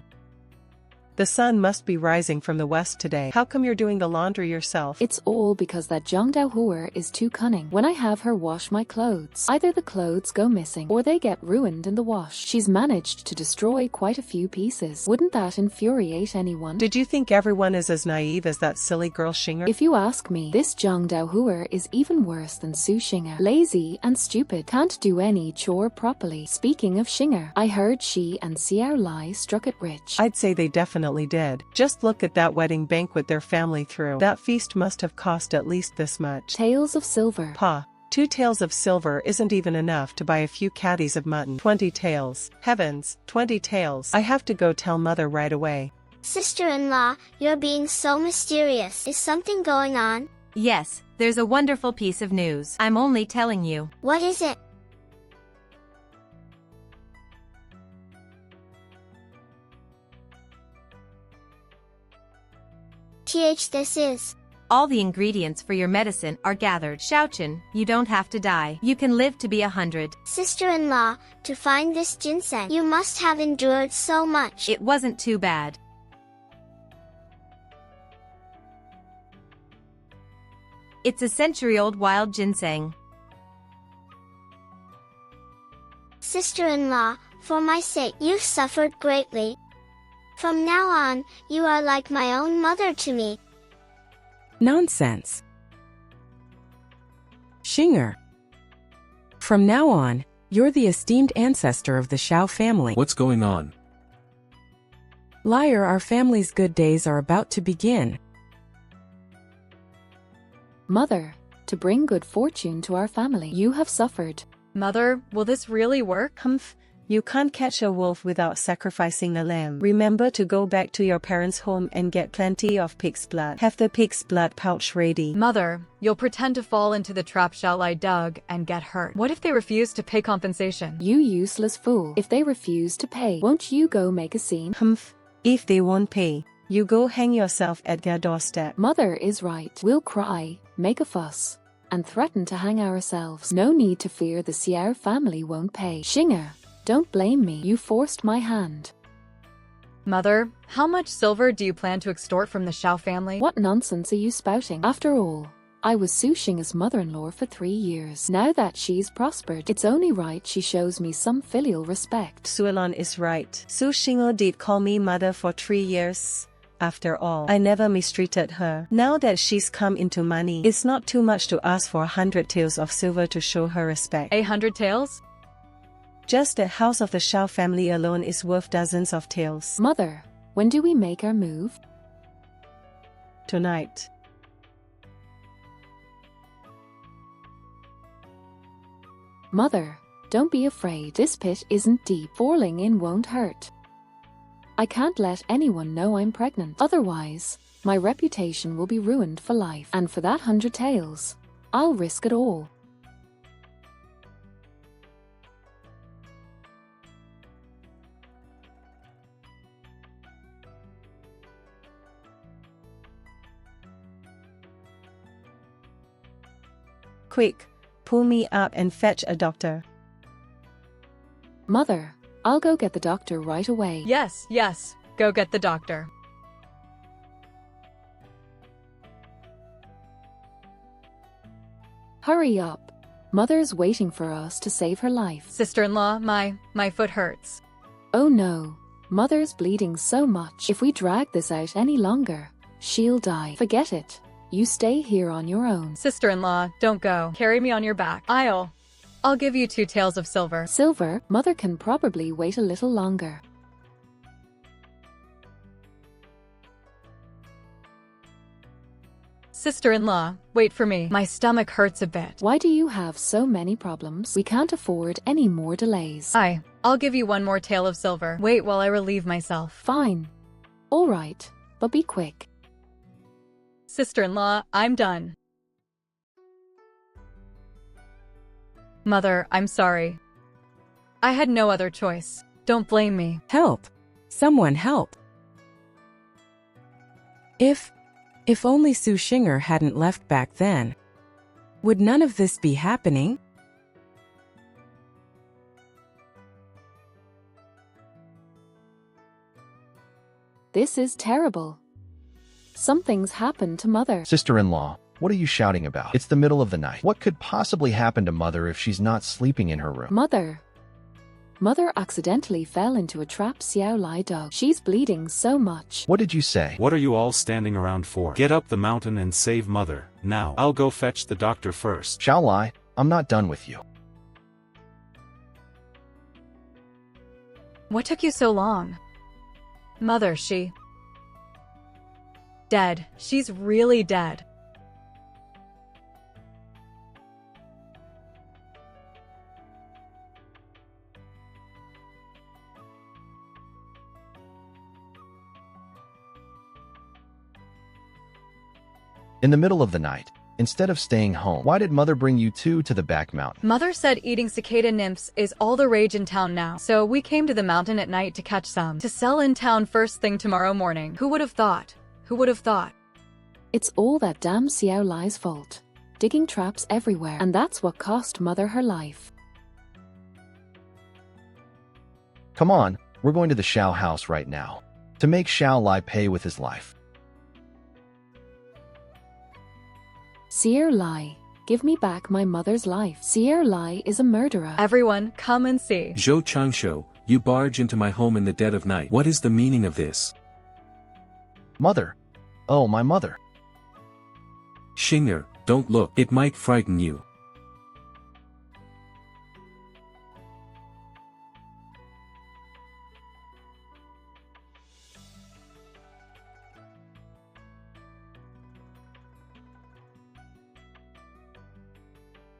The sun must be rising from the west today. How come you're doing the laundry yourself? It's all because that Zhang Daohuer is too cunning. When I have her wash my clothes, either the clothes go missing or they get ruined in the wash. She's managed to destroy quite a few pieces. Wouldn't that infuriate anyone? Did you think everyone is as naive as that silly girl Xing'er? If you ask me, this Zhang Daohuer is even worse than Su Xing'er. Lazy and stupid, can't do any chore properly. Speaking of Xing'er, I heard she and Xiao Lie struck it rich. I'd say they definitely did. Just look at that wedding banquet their family threw. That feast must have cost at least this much. Tails of silver. Pa, 2 taels of silver isn't even enough to buy a few caddies of mutton. 20 taels. Heavens, 20 taels. I have to go tell mother right away. Sister-in-law, you're being so mysterious. Is something going on? Yes, there's a wonderful piece of news. I'm only telling you. What is it? This is. All the ingredients for your medicine are gathered. Xiaochen, you don't have to die. You can live to be 100. Sister-in-law, to find this ginseng, you must have endured so much. It wasn't too bad. It's a century-old wild ginseng. Sister-in-law, for my sake, you've suffered greatly. From now on, you are like my own mother to me. Nonsense. Xing'er. From now on, you're the esteemed ancestor of the Xiao family. What's going on? Liar, our family's good days are about to begin. Mother, to bring good fortune to our family, you have suffered. Mother, will this really work? Humph. You can't catch a wolf without sacrificing a lamb. Remember to go back to your parents' home and get plenty of pig's blood. Have the pig's blood pouch ready. Mother, you'll pretend to fall into the trap Xiao Lie dug and get hurt. What if they refuse to pay compensation? You useless fool. If they refuse to pay, won't you go make a scene? Humph. If they won't pay, you go hang yourself at their doorstep. Mother is right. We'll cry, make a fuss, and threaten to hang ourselves. No need to fear the Xiao family won't pay. Xing'er, don't blame me. You forced my hand. Mother, how much silver do you plan to extort from the Xiao family? What nonsense are you spouting? After all, I was Su Xing'er's mother-in-law for 3 years. Now that she's prospered, it's only right she shows me some filial respect. Suilon is right. Su Xing'er did call me mother for 3 years. After all, I never mistreated her. Now that she's come into money, it's not too much to ask for 100 taels of silver to show her respect. 100 taels? Just the house of the Xiao family alone is worth dozens of taels. Mother, when do we make our move? Tonight. Mother, don't be afraid. This pit isn't deep. Falling in won't hurt. I can't let anyone know I'm pregnant. Otherwise, my reputation will be ruined for life. And for that 100 taels, I'll risk it all. Quick, pull me up and fetch a doctor. Mother, I'll go get the doctor right away. Yes, yes. Go get the doctor. Hurry up. Mother's waiting for us to save her life. Sister-in-law, my foot hurts. Oh no. Mother's bleeding so much. If we drag this out any longer, she'll die. Forget it. You stay here on your own. Sister-in-law, don't go. Carry me on your back. I'll give you 2 taels of silver. Silver? Mother can probably wait a little longer. Sister-in-law, wait for me. My stomach hurts a bit. Why do you have so many problems? We can't afford any more delays. I'll give you 1 more tael of silver. Wait while I relieve myself. Fine. All right, but be quick. Sister-in-law, I'm done. Mother, I'm sorry. I had no other choice. Don't blame me. Help. Someone help. If only Su Xing'er hadn't left back then, would none of this be happening? This is terrible. Something's happened to Mother. Sister-in-law, what are you shouting about? It's the middle of the night. What could possibly happen to Mother if she's not sleeping in her room? Mother accidentally fell into a trap. Xiao Lie dug. She's bleeding so much. What did you say? What are you all standing around for? Get up the mountain and save Mother, now. I'll go fetch the doctor first. Xiao Lie, I'm not done with you. What took you so long? Mother, dead. She's really dead. In the middle of the night, instead of staying home, why did Mother bring you two to the back mountain? Mother said eating cicada nymphs is all the rage in town now, so we came to the mountain at night to catch some, to sell in town first thing tomorrow morning. Who would have thought? Who would have thought? It's all that damn Xiao Lie's fault. Digging traps everywhere, and that's what cost Mother her life. Come on, we're going to the Xiao house right now. To make Xiao Lie pay with his life. Xiao Lie, give me back my mother's life. Xiao Lie is a murderer. Everyone, come and see. Zhou Changshu, you barge into my home in the dead of night. What is the meaning of this? Mother. Oh, my mother. Xing'er, don't look. It might frighten you.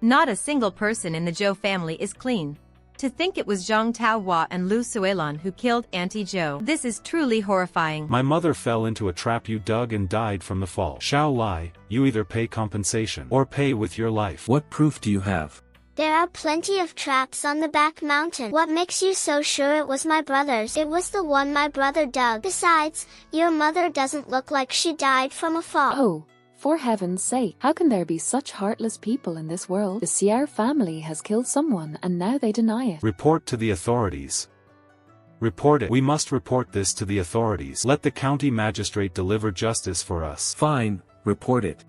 Not a single person in the Zhou family is clean. To think it was Zhang Taohua and Lu Suilan who killed Auntie Zhou. This is truly horrifying. My mother fell into a trap you dug and died from the fall. Xiao Lie, you either pay compensation or pay with your life. What proof do you have? There are plenty of traps on the back mountain. What makes you so sure it was my brother's? It was the one my brother dug. Besides, your mother doesn't look like she died from a fall. Oh, for heaven's sake, how can there be such heartless people in this world? The Xing'er family has killed someone and now they deny it. Report to the authorities. Report it. We must report this to the authorities. Let the county magistrate deliver justice for us. Fine, report it.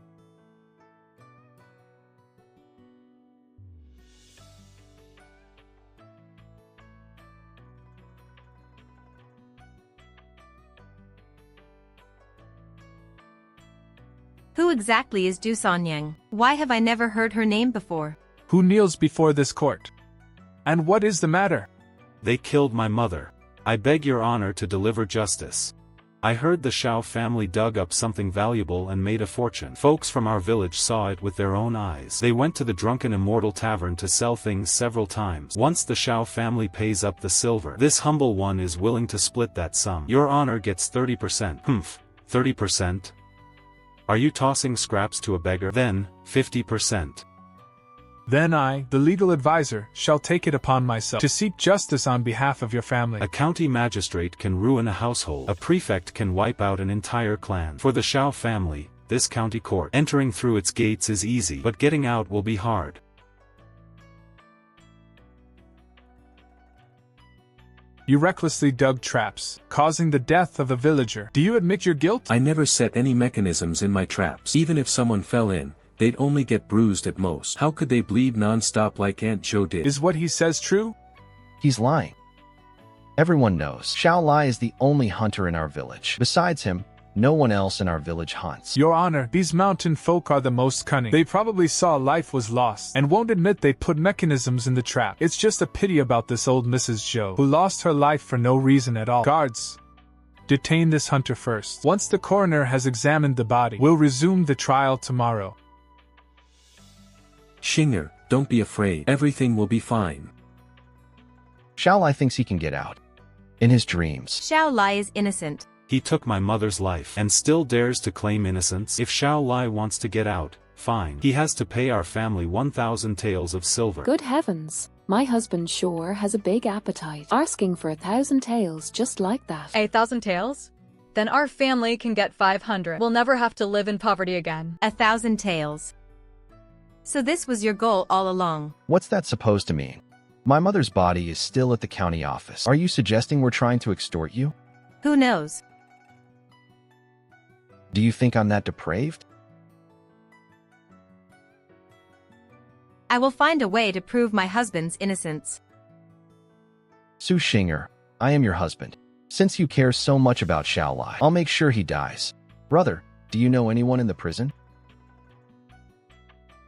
Who exactly is Du Sanyang? Why have I never heard her name before? Who kneels before this court? And what is the matter? They killed my mother. I beg your honor to deliver justice. I heard the Zhao family dug up something valuable and made a fortune. Folks from our village saw it with their own eyes. They went to the Drunken Immortal Tavern to sell things several times. Once the Zhao family pays up the silver, this humble one is willing to split that sum. Your honor gets 30%. 30%? Are you tossing scraps to a beggar? Then, 50%. Then I, the legal advisor, shall take it upon myself to seek justice on behalf of your family. A county magistrate can ruin a household. A prefect can wipe out an entire clan. For the Zhao family, this county court, entering through its gates is easy, but getting out will be hard. You recklessly dug traps, causing the death of a villager. Do you admit your guilt? I never set any mechanisms in my traps. Even if someone fell in, they'd only get bruised at most. How could they bleed non-stop like Aunt Zhou did? Is what he says true? He's lying. Everyone knows Xiao Lie is the only hunter in our village. Besides him, no one else in our village hunts. Your honor, these mountain folk are the most cunning. They probably saw life was lost, and won't admit they put mechanisms in the trap. It's just a pity about this old Mrs. Zhou, who lost her life for no reason at all. Guards, detain this hunter first. Once the coroner has examined the body, we'll resume the trial tomorrow. Xing'er, don't be afraid. Everything will be fine. Xiao Lie thinks he can get out. In his dreams. Xiao Lie is innocent. He took my mother's life and still dares to claim innocence. If Xiao Lie wants to get out, fine. He has to pay our family 1,000 taels of silver. Good heavens, my husband sure has a big appetite, asking for 1,000 taels just like that. 8,000 taels? Then our family can get 500. We'll never have to live in poverty again. 1,000 taels. So this was your goal all along. What's that supposed to mean? My mother's body is still at the county office. Are you suggesting we're trying to extort you? Who knows? Do you think I'm that depraved? I will find a way to prove my husband's innocence. Xing'er, I am your husband. Since you care so much about Xiao Lie, I'll make sure he dies. Brother, do you know anyone in the prison?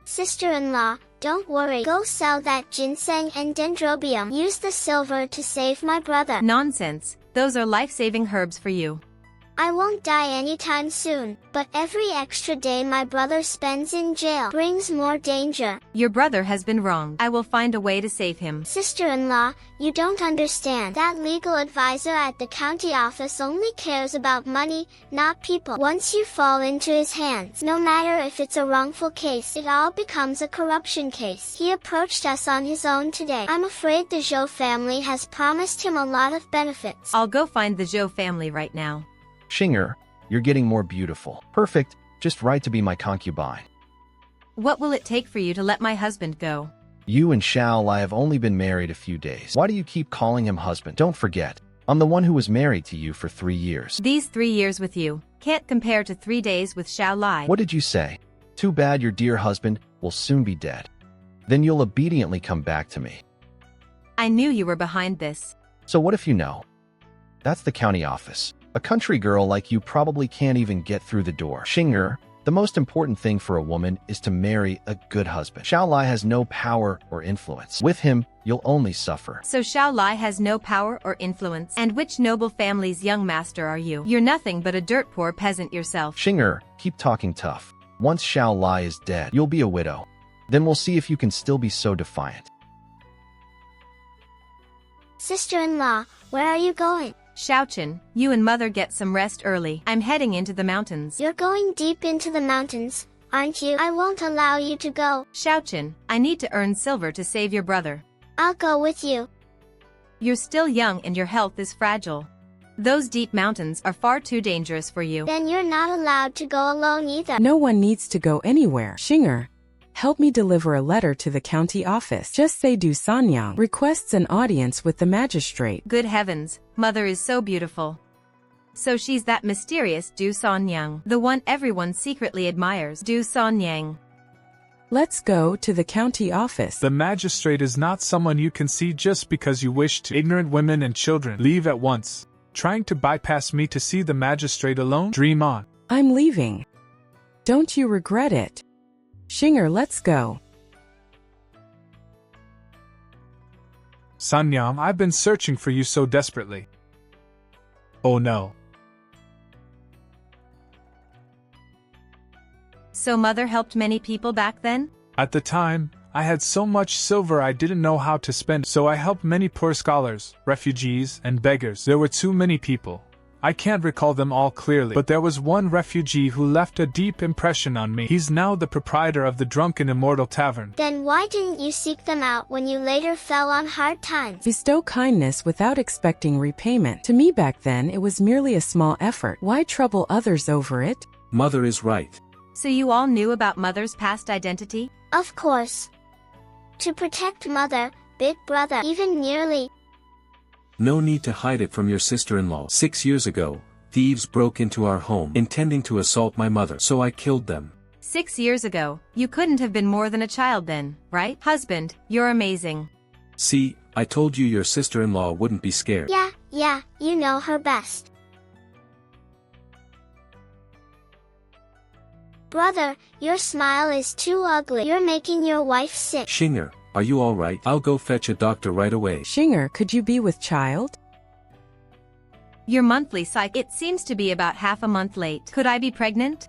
Sister-in-law, don't worry. Go sell that ginseng and dendrobium. Use the silver to save my brother. Nonsense. Those are life-saving herbs for you. I won't die anytime soon, but every extra day my brother spends in jail brings more danger. Your brother has been wronged. I will find a way to save him. Sister-in-law, you don't understand. That legal advisor at the county office only cares about money, not people. Once you fall into his hands, no matter if it's a wrongful case, it all becomes a corruption case. He approached us on his own today. I'm afraid the Zhou family has promised him a lot of benefits. I'll go find the Zhou family right now. Xing'er, you're getting more beautiful. Perfect, just right to be my concubine. What will it take for you to let my husband go? You and Xiao Lie have only been married a few days. Why do you keep calling him husband? Don't forget, I'm the one who was married to you for 3 years. These 3 years with you can't compare to 3 days with Xiao Lie. What did you say? Too bad your dear husband will soon be dead. Then you'll obediently come back to me. I knew you were behind this. So what if you know? That's the county office. A country girl like you probably can't even get through the door. Xing'er, the most important thing for a woman is to marry a good husband. Xiao Lie has no power or influence. With him, you'll only suffer. So Xiao Lie has no power or influence. And which noble family's young master are you? You're nothing but a dirt-poor peasant yourself. Xing'er, keep talking tough. Once Xiao Lie is dead, you'll be a widow. Then we'll see if you can still be so defiant. Sister-in-law, where are you going? Xiaochen, you and mother get some rest early. I'm heading into the mountains. You're going deep into the mountains, aren't you? I won't allow you to go. Xiaochen, I need to earn silver to save your brother. I'll go with you. You're still young and your health is fragile. Those deep mountains are far too dangerous for you. Then you're not allowed to go alone either. No one needs to go anywhere. Xing'er, help me deliver a letter to the county office. Just say Du Sanyang requests an audience with the magistrate. Good heavens, mother is so beautiful. So she's that mysterious Du Sanyang, the one everyone secretly admires. Du Sanyang. Let's go to the county office. The magistrate is not someone you can see just because you wish to. Ignorant women and children, leave at once. Trying to bypass me to see the magistrate alone? Dream on. I'm leaving. Don't you regret it? Xing'er, let's go. Sanyang, I've been searching for you so desperately. Oh no. So mother helped many people back then? At the time, I had so much silver I didn't know how to spend, so I helped many poor scholars, refugees, and beggars. There were too many people. I can't recall them all clearly, but there was one refugee who left a deep impression on me. He's now the proprietor of the Drunken Immortal Tavern. Then why didn't you seek them out when you later fell on hard times? Bestow kindness without expecting repayment. To me back then, it was merely a small effort. Why trouble others over it? Mother is right. So you all knew about mother's past identity? Of course. To protect mother, big brother, even nearly. No need to hide it from your sister-in-law. 6 years ago, thieves broke into our home, intending to assault my mother, so I killed them. 6 years ago, you couldn't have been more than a child then, right? Husband, you're amazing. See, I told you your sister-in-law wouldn't be scared. Yeah, you know her best. Brother, your smile is too ugly. You're making your wife sick. Xing'er, are you alright? I'll go fetch a doctor right away. Xing'er, could you be with child? Your monthly cycle, it seems to be about half a month late. Could I be pregnant?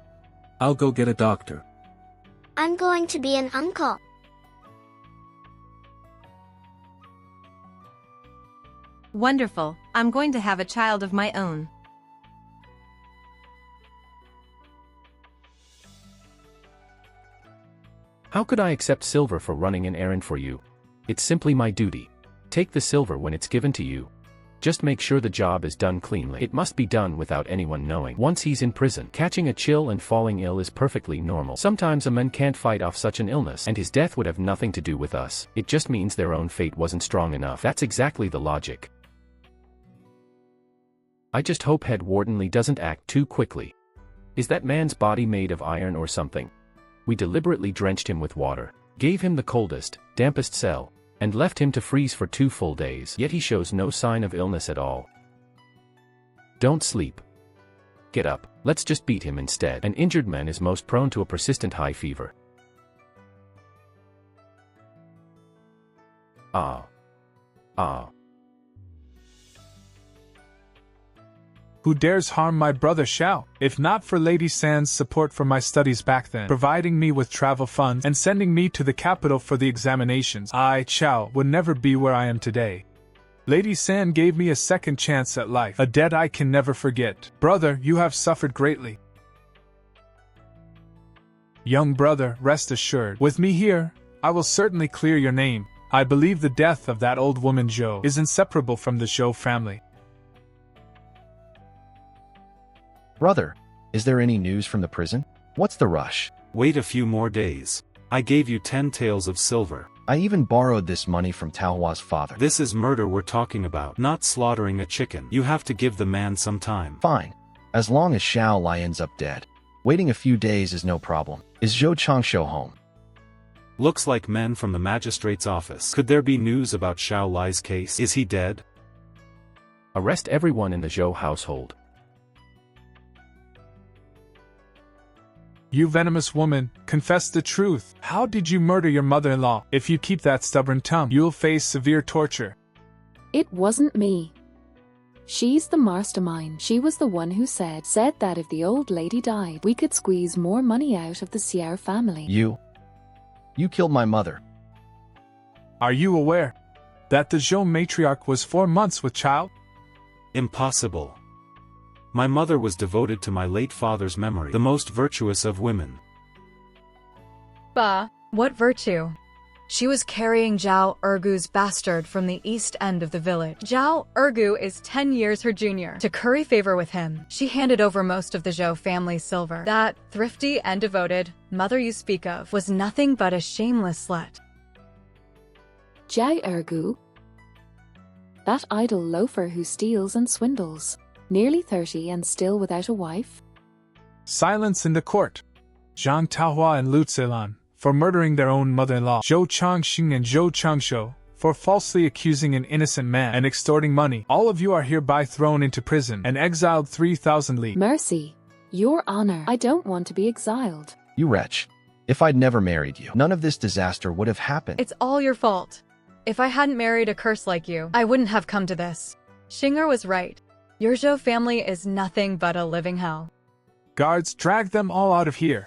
I'll go get a doctor. I'm going to be an uncle. Wonderful, I'm going to have a child of my own. How could I accept silver for running an errand for you? It's simply my duty. Take the silver when it's given to you. Just make sure the job is done cleanly. It must be done without anyone knowing. Once he's in prison, catching a chill and falling ill is perfectly normal. Sometimes a man can't fight off such an illness, and his death would have nothing to do with us. It just means their own fate wasn't strong enough. That's exactly the logic. I just hope Head Warden Lee doesn't act too quickly. Is that man's body made of iron or something? We deliberately drenched him with water, gave him the coldest, dampest cell, and left him to freeze for 2 full days, yet he shows no sign of illness at all. Don't sleep. Get up, let's just beat him instead. An injured man is most prone to a persistent high fever. Who dares harm my brother Xiao? If not for Lady San's support for my studies back then, providing me with travel funds and sending me to the capital for the examinations, I, Xiao, would never be where I am today. Lady San gave me a second chance at life, a debt I can never forget. Brother, you have suffered greatly. Young brother, rest assured, with me here, I will certainly clear your name. I believe the death of that old woman Zhou is inseparable from the Zhou family. Brother, is there any news from the prison? What's the rush? Wait a few more days. I gave you 10 taels of silver. I even borrowed this money from Taohua's father. This is murder we're talking about, not slaughtering a chicken. You have to give the man some time. Fine. As long as Xiao Lie ends up dead. Waiting a few days is no problem. Is Zhou Changshu home? Looks like men from the magistrate's office. Could there be news about Xiao Lie's case? Is he dead? Arrest everyone in the Zhou household. You venomous woman, confess the truth. How did you murder your mother-in-law? If you keep that stubborn tongue, you'll face severe torture. It wasn't me. She's the mastermind. She was the one who said that if the old lady died, we could squeeze more money out of the Xing'er family. You killed my mother. Are you aware that the Zhou matriarch was 4 months with child? Impossible. My mother was devoted to my late father's memory, the most virtuous of women. Bah, what virtue? She was carrying Zhao Ergu's bastard from the east end of the village. Zhao Ergu is 10 years her junior. To curry favor with him, she handed over most of the Zhou family's silver. That thrifty and devoted mother you speak of was nothing but a shameless slut. Zhao Ergu? That idle loafer who steals and swindles. Nearly 30 and still without a wife? Silence in the court. Zhang Taohua and Lu Zilan, for murdering their own mother-in-law. Zhou Changxing and Zhou Changshu, for falsely accusing an innocent man and extorting money. All of you are hereby thrown into prison and exiled 3,000 li. Mercy, your honor. I don't want to be exiled. You wretch. If I'd never married you, none of this disaster would have happened. It's all your fault. If I hadn't married a curse like you, I wouldn't have come to this. Xing'er was right. Your Zhou family is nothing but a living hell. Guards, drag them all out of here.